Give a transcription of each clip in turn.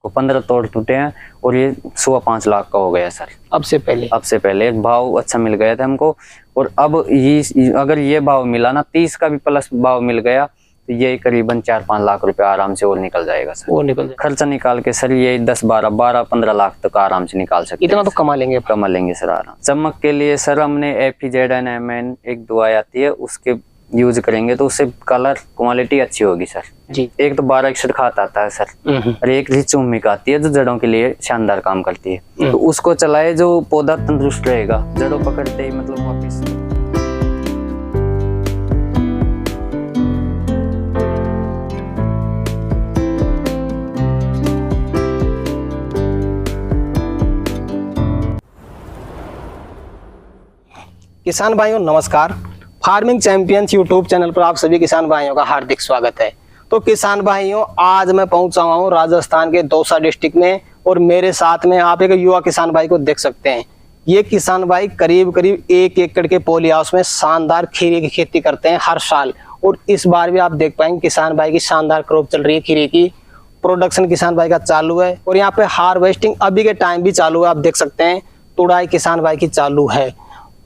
15 तोड़ टूटे हैं और ये 5.25 लाख का हो गया सर। अब से पहले एक भाव अच्छा मिल गया था हमको, और अब ये अगर ये भाव मिला ना 30 का भी प्लस भाव मिल गया तो ये करीबन 4-5 लाख रुपए आराम से और निकल जाएगा सर। वो निकल जाएगा। खर्चा निकाल के सर ये 10-12-15 लाख तक आराम से निकाल सकते हैं। इतना तो कमा लेंगे सर आराम। चमक के लिए सर हमने FEZNMN एक दवाई आती है, उसके यूज करेंगे तो उससे कलर क्वालिटी अच्छी होगी सर जी। एक तो 12 खात आता है सर, और एक रिचुमिक आती है जो जड़ों के लिए शानदार काम करती है। तो उसको चलाए जो पौधा तंदुरुस्त रहेगा, जड़ों पकड़ते ही मतलब वापिस। किसान भाइयों नमस्कार, फार्मिंग चैंपियंस यूट्यूब चैनल पर आप सभी किसान भाइयों का हार्दिक स्वागत है। तो किसान भाइयों आज मैं पहुंचा हुआ हूं राजस्थान के दौसा डिस्ट्रिक्ट में, और मेरे साथ में आप एक युवा किसान भाई को देख सकते हैं। ये किसान भाई करीब 1 एकड़ के पॉली हाउस में शानदार खीरे की खेती करते हैं हर साल, और इस बार भी आप देख पाएंगे किसान भाई की शानदार क्रॉप चल रही है खीरे की। प्रोडक्शन किसान भाई का चालू है, और यहाँ पे हार्वेस्टिंग अभी के टाइम भी चालू है। आप देख सकते हैं तुड़ाई किसान भाई की चालू है।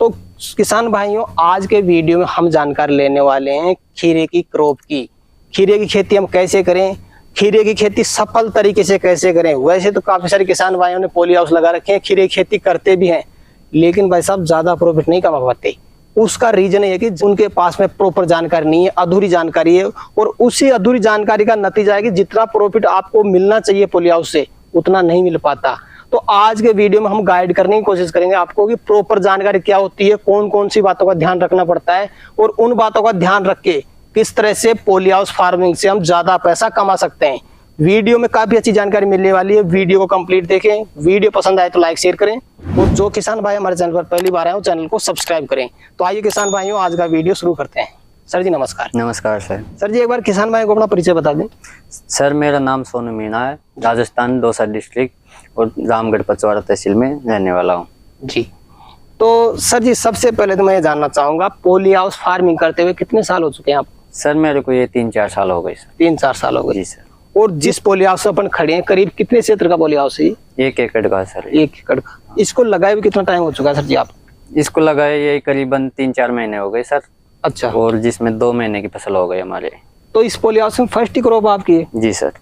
तो किसान भाइयों आज के वीडियो में हम जानकारी लेने वाले हैं खीरे की क्रॉप की। खीरे की खेती हम कैसे करें, खीरे की खेती सफल तरीके से कैसे करें। वैसे तो काफी सारे किसान भाइयों ने पॉली हाउस लगा रखे हैं, खीरे की खेती करते भी हैं, लेकिन भाई साहब ज्यादा प्रॉफिट नहीं कमा पाते। उसका रीजन ये है कि उनके पास में प्रॉपर जानकारी नहीं है, अधूरी जानकारी है, और उसी अधूरी जानकारी का नतीजा है कि जितना प्रॉफिट आपको मिलना चाहिए पॉली हाउस से उतना नहीं मिल पाता। तो आज के वीडियो में हम गाइड करने की कोशिश करेंगे आपको कि प्रॉपर जानकारी क्या होती है, कौन कौन सी बातों का ध्यान रखना पड़ता है, और उन बातों का ध्यान रख के किस तरह से पॉली हाउस फार्मिंग से हम ज्यादा पैसा कमा सकते हैं। वीडियो में काफी अच्छी जानकारी मिलने वाली है, वीडियो को कंप्लीट देखें। वीडियो पसंद आए तो लाइक शेयर करें, और जो किसान भाई हमारे चैनल पर पहली बार आए हो चैनल को सब्सक्राइब करें। तो आइए किसान भाइयों आज का वीडियो शुरू करते हैं। सर जी नमस्कार। नमस्कार सर। सर जी एक बार किसान भाई को अपना परिचय बता दें। सर मेरा नाम सोनू मीणा है, राजस्थान दौसा डिस्ट्रिक्ट और रामगढ़ पचवाड़ा तहसील में रहने वाला हूँ जी। तो सर जी सबसे पहले तो मैं ये जानना चाहूंगा पॉली हाउस फार्मिंग करते हुए कितने साल हो चुके हैं आप? सर मेरे को ये 3-4 साल हो गए सर। 3-4 साल हो गए जी सर। और जिस पॉली हाउस में अपन खड़े हैं करीब कितने क्षेत्र का पॉली हाउस है? 1 एकड़ का सर। 1 एकड़ का। इसको लगाए हुए कितना टाइम हो चुका है सर जी आप? इसको लगाए ये करीबन 3-4 महीने हो गए सर। अच्छा। और जिसमें 2 महीने की फसल हो गई हमारे। तो इस पॉली हाउस में फर्स्ट ही क्रॉप आपकी है? जी सर।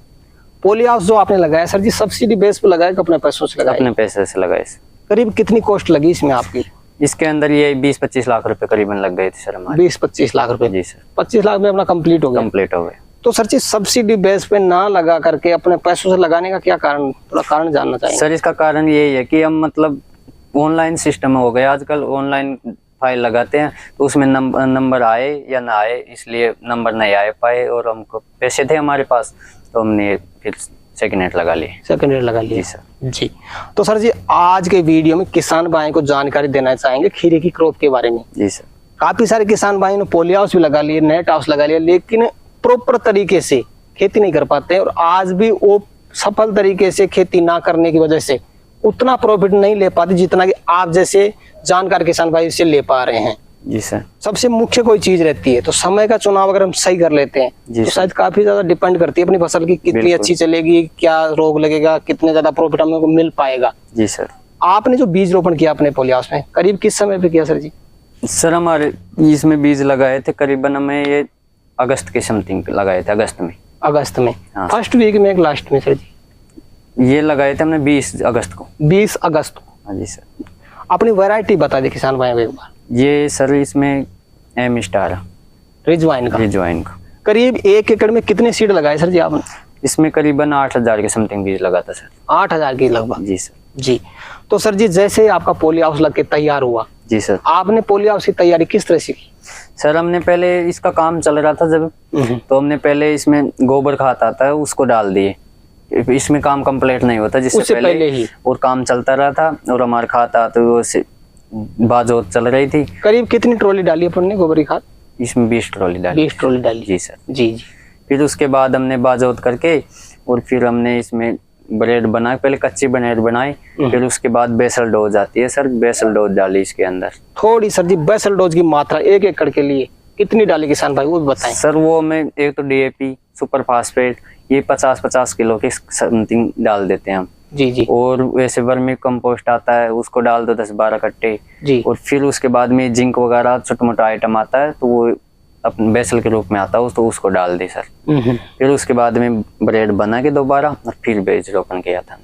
पॉली हाउस जो आपने लगाया सर जी सब्सिडी बेस पे लगाया कि अपने पैसों से लगाया? अपने पैसे से लगाए। करीब कितनी कॉस्ट लगी इसमें आपकी? इसके अंदर ये 20-25 लाख रुपए करीबन लग गए थे सर हमारे। 20-25 लाख रुपए? जी सर। 25 लाख में अपना कंप्लीट हो गया? तो सर जी सब्सिडी बेस पे ना लगा करके अपने पैसों से लगाने का क्या कारण, थोड़ा कारण जानना चाहिए। सर इसका कारण यही है कि हम मतलब ऑनलाइन सिस्टम हो गया आजकल, ऑनलाइन फाइल लगाते हैं तो उसमें नंबर आए या ना आए, इसलिए नंबर नहीं आए पाए, और हमको पैसे थे हमारे पास तो हमने फिर सेकंड हैंड लगा लिए। सेकंड हैंड लगा लिए। जी सर। जी तो सर जी आज के वीडियो में किसान भाई को जानकारी देना चाहेंगे खीरे की क्रॉप के बारे में। जी सर। काफी सारे किसान भाई ने पॉली हाउस भी लगा लिए, नेट हाउस लगा लिया, लेकिन प्रॉपर तरीके से खेती नहीं कर पाते, और आज भी वो सफल तरीके से खेती ना करने की वजह से उतना प्रॉफिट नहीं ले पाते जितना कि आप जैसे जानकार किसान भाई इससे ले पा रहे हैं। जी सर। सबसे मुख्य कोई चीज रहती है तो समय का चुनाव अगर हम सही कर लेते हैं तो शायद काफी ज्यादा डिपेंड करती है अपनी फसल की कितनी अच्छी चलेगी, क्या रोग लगेगा, कितने ज्यादा प्रॉफिट हमें मिल पाएगा। जी सर। आपने जो बीज रोपण किया अपने पॉली हाउस में करीब किस समय पे किया सर जी? सर हमारे इसमें बीज लगाए थे करीबन हमें ये अगस्त के समथिंग लगाए थे। अगस्त में हाँ। फर्स्ट वीक में एक लास्ट में सर जी? ये लगाए थे हमने 20 अगस्त को। 20 अगस्त को। हाँ जी सर। अपनी वैरायटी बता दी किसान भाई एक बार। ये सर इसमें एम स्टार रिजवाइन का। करीब 1 एकड़ में कितने सीड लगाए सर जी आपने? इसमें करीबन 8,000 के समथिंग बीज लगा था सर। 8,000 की लगभग? जी सर। जी तो सर जी जैसे आपका पॉली हाउस लग के तैयार हुआ, जी सर, आपने पॉली हाउस की तैयारी किस तरह से की? सर हमने पहले इसका काम चल रहा था जब, तो हमने पहले इसमें गोबर खाद आता है उसको डाल दिए। इसमें काम कंप्लीट नहीं होता जिससे पहले ही, और काम चलता रहा था, और हमारे खाद आते हुए बाजोत चल रही थी। करीब कितनी ट्रॉली डाली अपन ने गोबर की खाद? इसमें 20 ट्रॉली डाली। 20 ट्रॉली डाली। जी सर। जी। फिर उसके बाद हमने बाजोत करके और फिर हमने इसमें ब्रेड बनाई, पहले कच्ची ब्रेड बनाई, फिर उसके बाद बेसल डोज आती है सर, बेसल डोज डाली इसके अंदर। थोड़ी सर जी बेसल डोज की मात्रा 1 एकड़ के लिए कितनी डाली किसान भाई वो भी बताएं। सर वो में एक तो DAP सुपर फास्फेट ये 50-50 किलो की समथिंग डाल देते हैं हम। जी जी। और वैसे वर्मी कंपोस्ट आता है उसको डाल दो 10-12 कट्टे जी। और फिर उसके बाद में जिंक वगैरह छोटा मोटा आइटम आता है तो वो अपने बेसल के रूप में आता है तो उसको डाल दी सर। फिर उसके बाद में ब्रेड बना के दोबारा और फिर बीज रोपण किया था।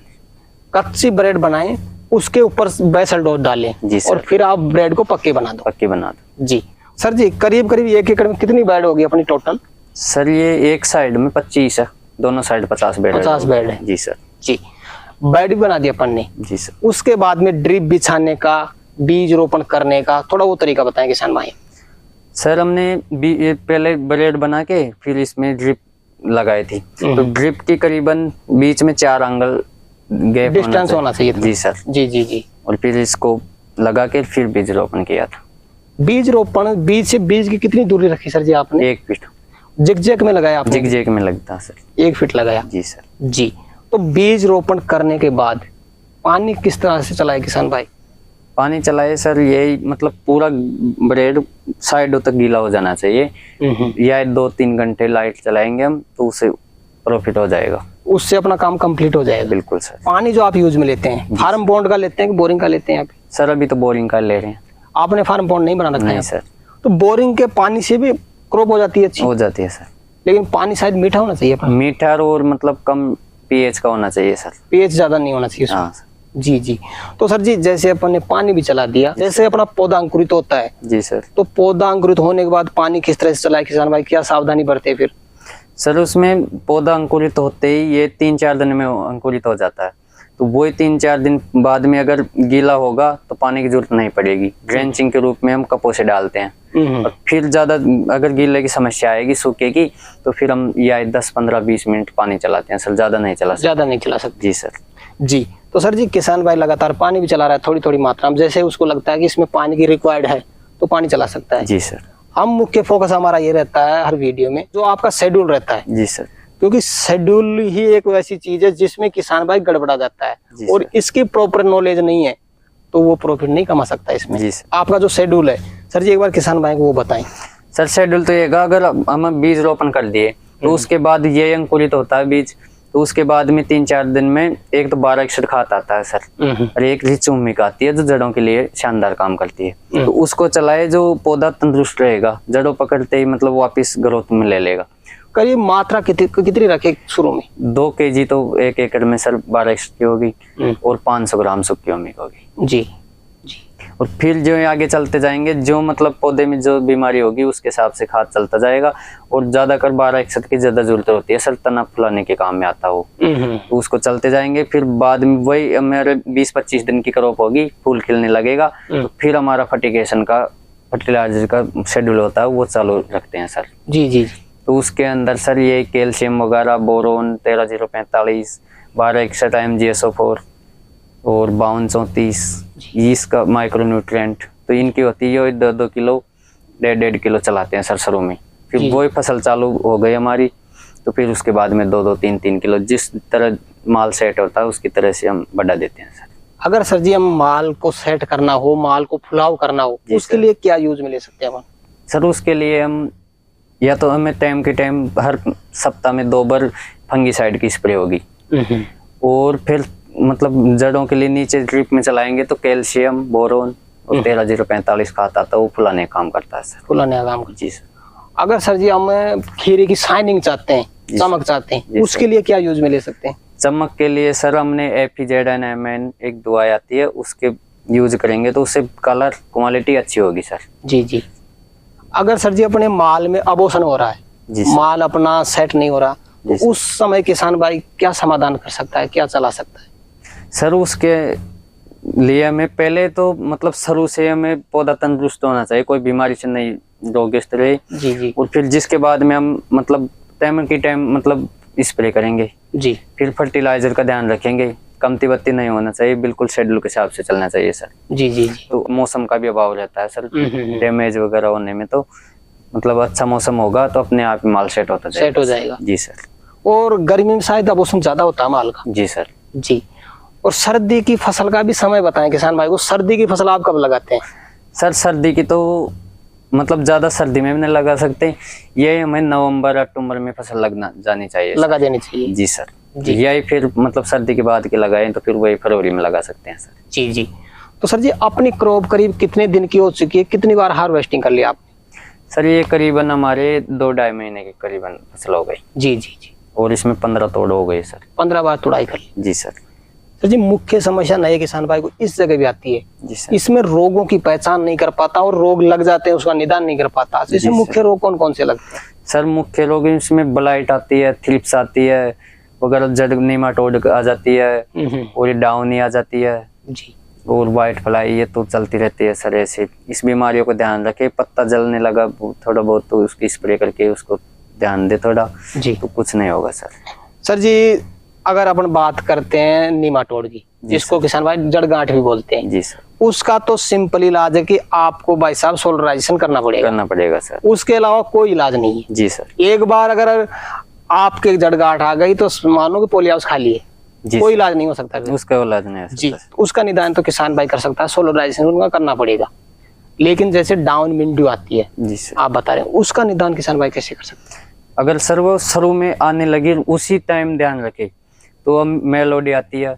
कच्ची ब्रेड बनाए उसके ऊपर बेसल डोज डालें जी सर। और फिर आप ब्रेड को पक्के बना दो। पक्के बना दो जी सर जी। करीब करीब 1 एकड़ में कितनी बेड होगी अपनी टोटल? सर ये एक साइड में 25 है, दोनों साइड 50 बेड 50 बेड है। जी सर। जी बेड भी बना दिया अपन ने। जी सर। उसके बाद में ड्रिप बिछाने का, बीज रोपण करने का थोड़ा वो तरीका बताएं किसान भाई। सर हमने पहले ब्रेड बना के फिर इसमें ड्रिप लगाई थी तो ड्रिप की करीबन बीच में 4 एंगल गैप डिस्टेंस होना चाहिए था। जी सर। जी जी जी। और फिर इसको लगा के फिर बीज रोपण किया था। बीज रोपण बीज से बीज की कितनी दूरी रखी सर जी आपने? 1 फीट। जिग में लगाया आपने? जिग में लगता है सर। 1 फीट लगाया। जी सर। जी। तो बीज रोपण करने के बाद पानी किस तरह से चलाए किसान भाई? पानी चलाए सर यही मतलब पूरा ब्रेड साइडों तक गीला हो जाना चाहिए या 2-3 घंटे लाइट चलाएंगे हम तो उसे प्रॉफिट हो जाएगा, उससे अपना काम कंप्लीट हो जाएगा। बिल्कुल सर। पानी जो आप यूज में लेते हैं फार्म बॉन्ड का लेते हैं कि बोरिंग का लेते हैं आप? सर अभी तो बोरिंग का ले रहे हैं। आपने फार्म बॉन्ड नहीं बना रखा है? नहीं सर। तो बोरिंग के पानी से भी क्रॉप हो जाती है अच्छी? हो जाती है सर, लेकिन पानी शायद मीठा होना चाहिए। मीठा और मतलब कम pH का होना चाहिए सर। pH ज्यादा नहीं होना चाहिए उसमें। हाँ सर। जी जी। तो सर जी जैसे अपन ने पानी भी चला दिया, जैसे अपना पौधा अंकुरित होता है जी सर, तो पौधा अंकुरित होने के बाद पानी किस तरह से चलाए किसान भाई, क्या सावधानी बरते हैं फिर? सर उसमें पौधा अंकुरित होते ही ये 3-4 दिन में अंकुरित हो जाता है तो वही 3-4 दिन बाद में अगर गीला होगा तो पानी की जरूरत नहीं पड़ेगी। ड्रेंचिंग के रूप में हम कपों से डालते हैं और फिर ज्यादा अगर गीले की समस्या आएगी सूखे की तो फिर हम या 10-15-20 मिनट पानी चलाते हैं सर, ज्यादा नहीं चला सकते। ज्यादा नहीं चला सकते? जी सर। जी। तो सर जी किसान भाई लगातार पानी भी चला रहा है थोड़ी थोड़ी मात्रा में, जैसे उसको लगता है कि इसमें पानी की रिक्वायर्ड है तो पानी चला सकता है। जी सर। हम मुख्य फोकस हमारा ये रहता है हर वीडियो में जो आपका शेड्यूल रहता है। जी सर। क्योंकि शेड्यूल ही एक वैसी चीज है जिसमें किसान भाई गड़बड़ा जाता है और इसकी प्रॉपर नॉलेज नहीं है तो वो प्रॉफिट नहीं कमा सकता इसमें। जी सर। आपका जो शेड्यूल है सर जी एक बार किसान भाई को वो बताएं। सर शेड्यूल तो ये अगर हम बीज रोपण कर दिए तो उसके बाद ये अंकुरित होता है बीज तो उसके बाद में 3-4 दिन में एक तो 12 खाद आता है सर और एक रिचुमिक आती है जो जड़ों के लिए शानदार काम करती है तो उसको चलाए जो पौधा तंदुरुस्त रहेगा, जड़ों पकड़ते ही मतलब वापस ग्रोथ में ले लेगा। करीब मात्रा कितनी रखे शुरू में? 2 kg तो 1 एकड़ में सर 12 की होगी और 500 ग्राम सूखी ओमिक होगी। जी जी। और फिर जो आगे चलते जाएंगे जो मतलब पौधे में जो बीमारी होगी उसके हिसाब से खाद चलता जाएगा और ज्यादा कर 12% की ज्यादा जरूरत होती है सर, तना फुलाने के काम में आता हो तो उसको चलते जाएंगे। फिर बाद में वही मेरे 20-25 दिन की क्रॉप होगी, फूल खिलने लगेगा तो फिर हमारा फर्टिलाइजर का शेड्यूल होता है वो चालू रखते हैं सर। जी जी। तो उसके अंदर सर ये कैल्शियम वगैरह, बोरोन 13-045, 1261 MgSO4 और 52-34 इसका माइक्रो न्यूट्रिएंट तो इनकी होती है 2-2 किलो 1.5 किलो चलाते हैं सर शुरू में। फिर वही फसल चालू हो गई हमारी तो फिर उसके बाद में 2-2, 3-3 किलो जिस तरह माल सेट होता है उसकी तरह से हम बढ़ा देते हैं सर। अगर सर जी हम माल को सेट करना हो, माल को फुलाव करना हो उसके लिए क्या यूज में ले सकते हैं हम? सर उसके लिए हम या तो हमें टाइम के टाइम हर सप्ताह में 2 बार फंगीसाइड की स्प्रे होगी और फिर मतलब जड़ों के लिए नीचे ड्रिप में चलाएंगे तो कैल्शियम, बोरोन और 13-045 खाद आता है वो फुलाने का काम करता है सर। फुलाने का काम? जी सर। अगर सर जी हम खीरे की शाइनिंग चाहते हैं, चमक चाहते हैं उसके लिए क्या यूज में ले सकते हैं? चमक के लिए सर हमने FEZNMN एक दवाई आती है उसके यूज करेंगे तो उससे कलर क्वालिटी अच्छी होगी सर। जी जी। अगर सर जी अपने माल में अबोशन हो रहा है, माल अपना सेट नहीं हो रहा तो उस समय किसान भाई क्या समाधान कर सकता है, क्या चला सकता है? सर उसके लिए हमें पहले तो मतलब शुरू से हमें पौधा तंदुरुस्त होना चाहिए, कोई बीमारी से नहीं रोगग्रस्त रहे। जी जी। और फिर जिसके बाद में हम मतलब टाइम की टाइम मतलब स्प्रे करेंगे जी। फिर फर्टिलाइजर का ध्यान रखेंगे, कमती बत्ती नहीं होना चाहिए, बिल्कुल शेड्यूल के हिसाब से चलना चाहिए सर। जी जी। तो मौसम का भी अभाव रहता है सर डैमेज वगैरह होने में, तो मतलब अच्छा मौसम होगा तो अपने आप माल सेट होता जाएगा। सेट हो जाएगा जी सर। और गर्मी में शायद अबोशन ज्यादा होता है माल का? जी सर। जी। और सर्दी की फसल का भी समय बताएं किसान भाई को, सर्दी की फसल आप कब लगाते हैं? सर सर्दी की तो मतलब ज्यादा सर्दी में भी नहीं लगा सकते। ये हमें नवंबर अक्टूबर में फसल लगना जानी चाहिए, लगा देनी चाहिए। जी सर जी। यही फिर मतलब सर्दी के बाद के लगाए तो फिर वही फरवरी में लगा सकते हैं सर। जी जी। तो सर जी अपनी क्रॉप करीब कितने दिन की हो चुकी है, कितनी बार हार्वेस्टिंग कर लिया आपने? सर ये करीबन हमारे 2-2.5 महीने की करीबन फसल हो गई। जी जी जी। और इसमें 15 तोड़ हो गई सर। 15 बार तुड़ाई कर ली। जी सर। सर जी मुख्य समस्या नए किसान भाई को इस जगह भी आती है, जी सर। इसमें रोगों की पहचान नहीं कर पाता और रोग लग जाते हैं उसका निदान नहीं कर पाता। तो इसमें मुख्य रोग कौन कौन से लगते हैं? सर मुख्य रोग इसमें ब्लाइट आती है, थ्रिप्स आती है वगैरह, जड़ नेमाटोड आ जाती है और ये डाउनी आ जाती है जी, और व्हाइट फ्लाई, ये तो चलती रहती है सर। ऐसे इस बीमारियों को ध्यान रखे, पत्ता जलने लगा थोड़ा बहुत तो उसकी स्प्रे करके उसको ध्यान दे थोड़ा जी, तो कुछ नहीं होगा सर। सर जी अगर अपन बात करते हैं नीमाटोड की, जिसको किसान भाई जड़ गांठ भी बोलते हैं, जी सर, उसका तो सिंपल इलाज है कि आपको भाई साहब सोलराइजेशन करना पड़ेगा सर। उसके अलावा कोई इलाज नहीं है। जी सर। एक बार अगर आपके जड़ गांठ आ गई तो मानो कि पोली हाउस खाली है, कोई इलाज नहीं हो सकता उसका इलाज नहीं है जी। उसका निदान तो किसान भाई कर सकता है, सोलराइजेशन उनका करना पड़ेगा। लेकिन जैसे डाउन मिल्ड्यू आती है, जी सर, आप बता रहे हैं, उसका निदान किसान भाई कैसे कर सकते हैं? अगर सर वो शुरू में आने लगी उसी टाइम ध्यान रखे तो मेलोडी आती है,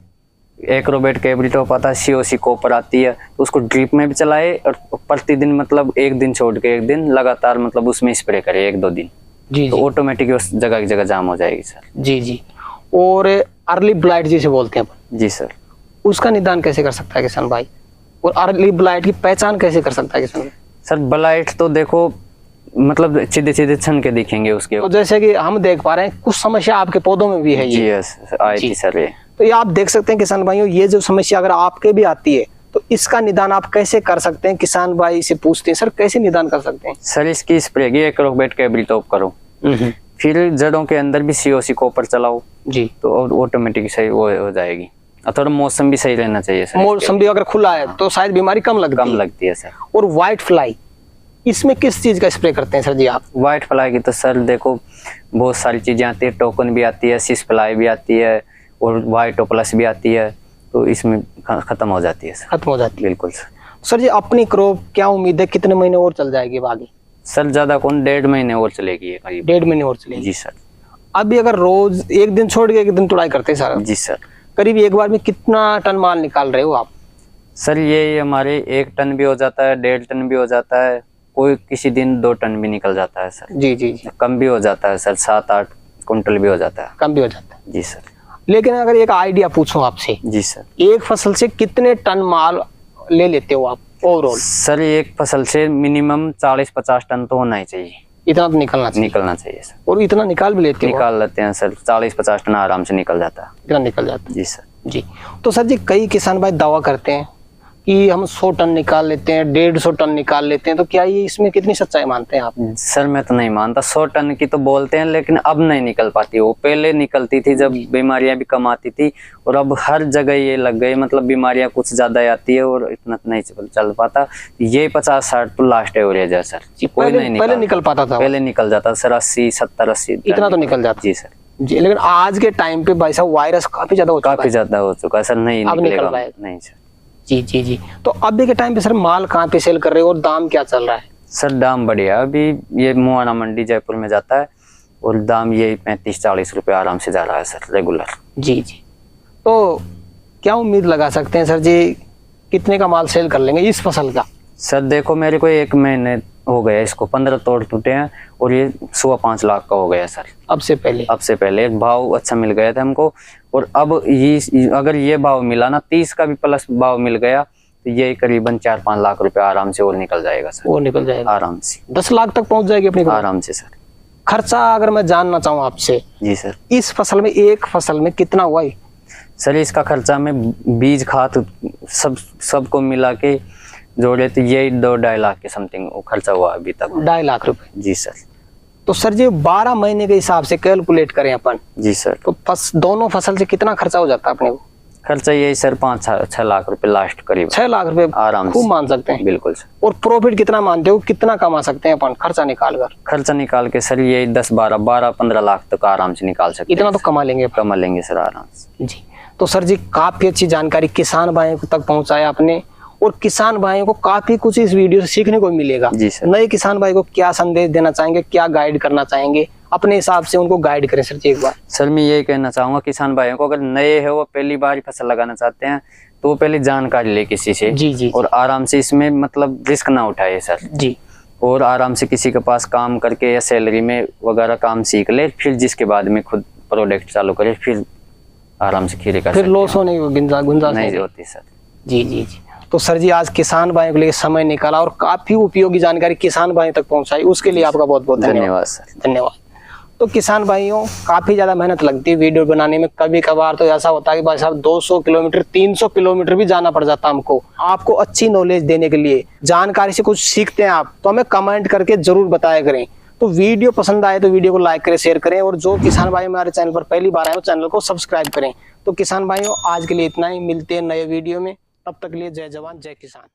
एक्रोबेट कैब्रिटॉप आता है, सीओसी कॉपर आती है, तो उसको ड्रिप में भी चलाए और प्रतिदिन मतलब एक दिन छोड़ के एक दिन लगातार मतलब उसमें स्प्रे करे 1-2 दिन, जी तो ऑटोमेटिक उस जगह की जगह जाम हो जाएगी सर। जी जी। और अर्ली ब्लाइट जिसे बोलते हैं अपन, जी सर, उसका निदान कैसे कर सकता है किसान भाई? और अर्ली ब्लाइट की पहचान कैसे कर सकता है किसान भाई? सर ब्लाइट तो देखो मतलब सीधे सीधे छन के दिखेंगे उसके। तो जैसे कि हम देख पा रहे हैं कुछ समस्या आपके पौधों में भी है जी ये, यस आई थी सर ये। तो ये आप देख सकते हैं किसान भाइयों, ये जो समस्या अगर आपके भी आती है तो इसका निदान आप कैसे कर सकते हैं? किसान भाई से पूछते हैं सर कैसे निदान कर सकते हैं? सर इसकी स्प्रे की एक्रोबेट कैब्रिटॉप करो, फिर जड़ों के अंदर भी सीओसी कॉपर चलाओ जी, तो ऑटोमेटिक सही वो हो जाएगी। और थोड़ा मौसम भी सही रहना चाहिए सर। मौसम भी अगर खुला है तो शायद बीमारी कम लगती है सर। और व्हाइट फ्लाई, इसमें किस चीज का स्प्रे करते हैं सर जी आप? व्हाइट फ्लाई की तो सर देखो बहुत सारी चीजें आती है, टोकन भी आती है, सिस फ्लाई भी आती है और व्हाइटो प्लस भी आती है, तो इसमें खत्म हो जाती है सर। खत्म हो जाती है, बिल्कुल सर। सर जी अपनी क्रॉप क्या उम्मीद है कितने महीने और चल जाएगी आगे? सर ज्यादा कौन 1.5 महीने और चलेगी ये करीब। 1.5 महीने और चलेगी जी सर। अभी अगर रोज एक दिन छोड़ के एक दिन तुड़ाई करते हैं सर, जी सर, करीब एक बार में कितना टन माल निकाल रहे हो आप? सर ये हमारे 1 टन भी हो जाता है, 1.5 टन भी हो जाता है, कोई किसी दिन 2 टन भी निकल जाता है सर। जी जी जी। कम भी हो जाता है सर, 7-8 कुंटल भी हो जाता है। कम भी हो जाता है जी सर। लेकिन अगर एक आइडिया पूछूं आपसे, जी सर, एक फसल से कितने टन माल ले लेते हो आप ओवरऑल? सर एक फसल से मिनिमम 40-50 टन तो होना ही चाहिए, इतना तो निकलना चाहिए सर। और इतना निकाल भी लेते हो? निकाल लेते हैं सर, 40-50 टन आराम से निकल जाता है। इतना निकल जाता है जी सर। जी। तो सर जी कई किसान भाई दावा करते हैं कि हम 100 टन निकाल लेते हैं, 150 टन निकाल लेते हैं, तो क्या ये इसमें कितनी सच्चाई मानते हैं आप? सर मैं तो नहीं मानता, 100 टन की तो बोलते हैं लेकिन अब नहीं निकल पाती। वो पहले निकलती थी जब बीमारियां भी कम आती थी, और अब हर जगह ये लग गई, मतलब बीमारियां कुछ ज्यादा आती है और इतना नहीं चल पाता। ये 50-60 तो लास्ट एवरेज है सर। कोई नहीं पहले निकल पाता था, पहले निकल जाता सर 80-70-80 इतना तो निकल जाता। जी सर जी। लेकिन आज के टाइम पे भाई साहब वायरस काफी ज्यादा हो चुका है सर, नहीं निकलेगा नहीं सर। जी जी जी। तो अभी के टाइम पे सर माल कहाँ पे सेल कर रहे हो और दाम क्या चल रहा है? सर दाम बढ़िया, अभी ये मुआना मंडी जयपुर में जाता है और दाम ये 35-40 रुपए आराम से जा रहा है सर रेगुलर। जी जी। तो क्या उम्मीद लगा सकते हैं सर जी कितने का माल सेल कर लेंगे इस फसल का? सर देखो मेरे को 1 महीने हो गया इसको, 15 तोड़ टूटे हैं और ये 5.25 लाख का हो गया सर। अब से पहले एक भाव अच्छा मिल गया था हमको, और अब ये अगर ये भाव मिला ना 30 का भी प्लस भाव मिल गया तो ये करीबन 4-5 लाख रुपए आराम से और निकल जाएगा सर। वो निकल जाएगा आराम से, 10 लाख तक पहुंच जाएगी अपनी आराम से सर। खर्चा अगर मैं जानना चाहूँ आपसे? जी सर। इस फसल में एक फसल में कितना हुआ है सर? इसका खर्चा में बीज खाद सबको मिला के जोड़े तो ये 2-2.5 लाख के समथिंग खर्चा हुआ अभी तक। 2.5 लाख रुपए? जी सर। तो सर जी 12 महीने के हिसाब से कैलकुलेट करें अपन? जी सर। तो दोनों फसल से कितना खर्चा हो जाता है अपने को? खर्चा यही सर 5-6 लाख रुपए लास्ट करीब। 6 लाख रुपए आराम खूब मान सकते हैं? बिल्कुल सर। और प्रॉफिट कितना मानते हो, कितना कमा सकते हैं अपन खर्चा निकाल कर? खर्चा निकाल के सर यही 10-12-15 लाख तक आराम से निकाल सकते हैं। इतना तो कमा लेंगे सर आराम से। जी। तो सर जी काफी अच्छी जानकारी किसान भाइयों तक पहुंचाया आपने, और किसान भाइयों को काफी कुछ इस वीडियो से सीखने को मिलेगा। जी सर। नए किसान भाई को क्या संदेश देना चाहेंगे, क्या गाइड करना चाहेंगे, अपने हिसाब से उनको गाइड करें सर जी एक बार। सर मैं यही कहना चाहूंगा किसान भाइयों को, अगर नए है वो पहली बार फसल लगाना चाहते हैं तो वो पहले जानकारी ले किसी से। जी। और आराम से इसमें मतलब रिस्क ना उठाए सर जी। और आराम से किसी के पास काम करके या सैलरी में वगैरह काम सीख ले, फिर जिसके बाद में खुद प्रोडक्ट चालू करे, फिर आराम से खीरे कर फिर लॉस होने की गुंजाइश नहीं होती सर। जी। तो सर जी आज किसान भाइयों के लिए समय निकाला और काफी उपयोगी जानकारी किसान भाइयों तक पहुंचाई, उसके लिए आपका बहुत बहुत धन्यवाद सर। धन्यवाद। तो किसान भाइयों काफी ज्यादा मेहनत लगती है वीडियो बनाने में, कभी कभार तो ऐसा होता है कि भाई साहब 200 किलोमीटर 300 किलोमीटर भी जाना पड़ जाता है हमको, आपको अच्छी नॉलेज देने के लिए, जानकारी से कुछ सीखते हैं आप तो हमें कमेंट करके जरूर बताया करें। तो वीडियो पसंद आए तो वीडियो को लाइक करें, शेयर करें, और जो किसान भाई हमारे चैनल पर पहली बार आए तो चैनल को सब्सक्राइब करें। तो किसान भाइयों आज के लिए इतना ही, मिलते हैं नए वीडियो में, तब तक के लिए जय जवान जय किसान।